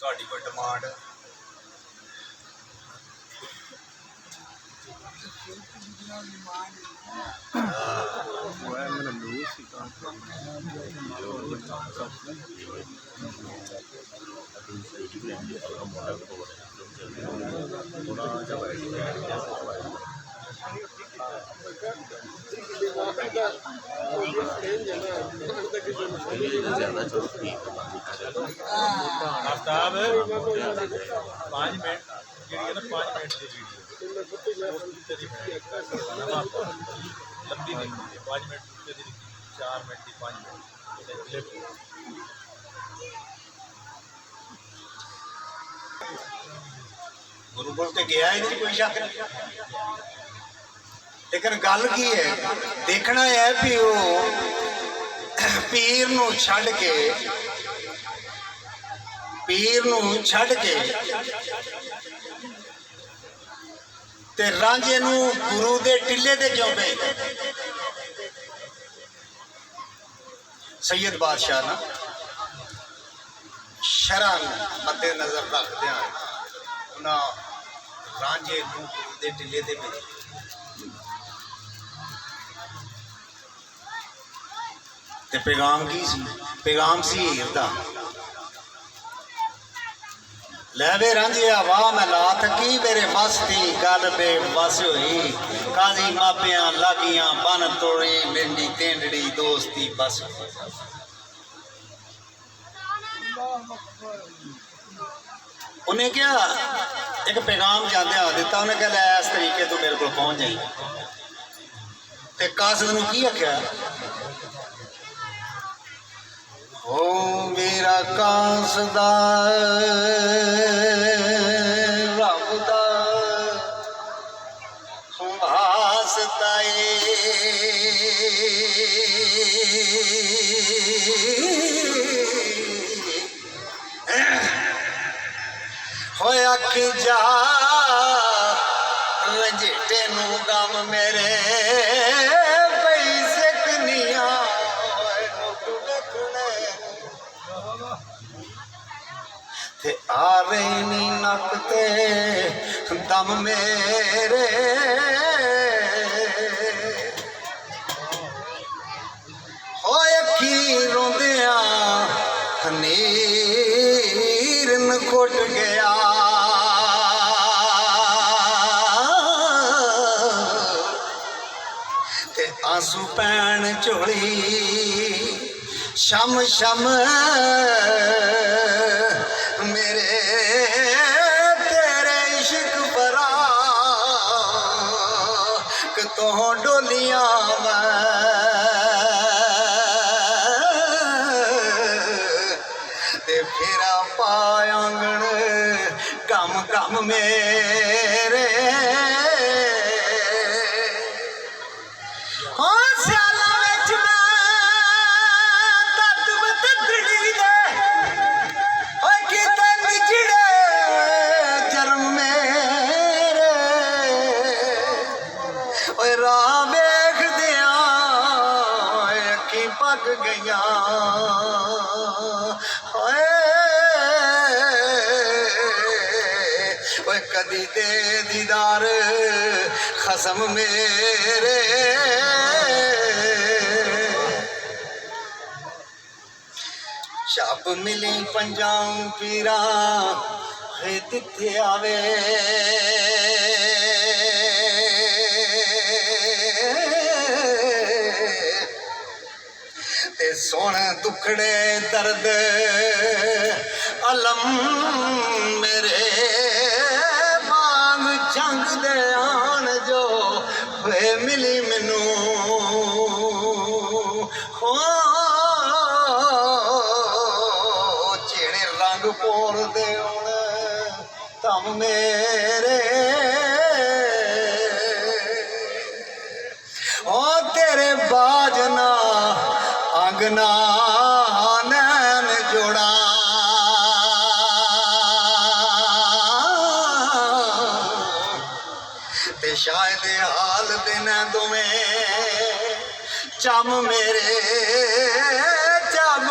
ਤੁਹਾਡੀ ਕੋਈ demand? Aftab 5 minute जी 5 minute की वीडियो लंबी नहीं 5 मिनट 4 मिनट की 5 मिनट गुरु बोल के गया ही नहीं कोई शक नहीं, लेकिन गल की है देखना है भी वो पीर नूं छड्ड के ते रांझे नूं गुरु दे टिले ते क्यों भेजदे? सैयद बादशाह ना शरह मद्दे नजर रखदे उन्हां रांझे नूं गुरु दे टिले ते भेजे। ते पैगाम की सी? पैगाम सी हीर दा, लै वे रांझिया वाह मैं ला थकी मेरे मस्ती गल बे बस होई काजी मापियां लागियां बन तोड़ी बिंडी तेंडड़ी दोस्ती बस। उन्हें क्या एक पैगाम जांदे दिता, उन्हें क्या इस तरीके तू मेरे को पहुंच जाई। ते कासिद नूं की आख्या? ओ मेरा कासदा रब दा वास्ता होए अख जा रंजेटे नूं गम मेरे पई सिकनिया ते आ रही नी नक ते दम मेरे होए अखी रोंदिया नीर न घुट गया ते आंसू पैण झोली शम शम मेरे तेरे इश्क बरा तो डोलियां ते फेरा पायांगण गम गम मेरे पक गई कदी दे दीदार खसम मेरे शब मिली पंजां पीरा दिते आवे सुन दुखड़े दर्द अलम मेरे मांग जंग दे आन जो वे मिली मैनू हो जेड़े रंग पोर दे तम मेरे ओ तेरे बाजना अंगना नैन जोड़ा ते शायद हाल दिन दोवें चम मेरे चम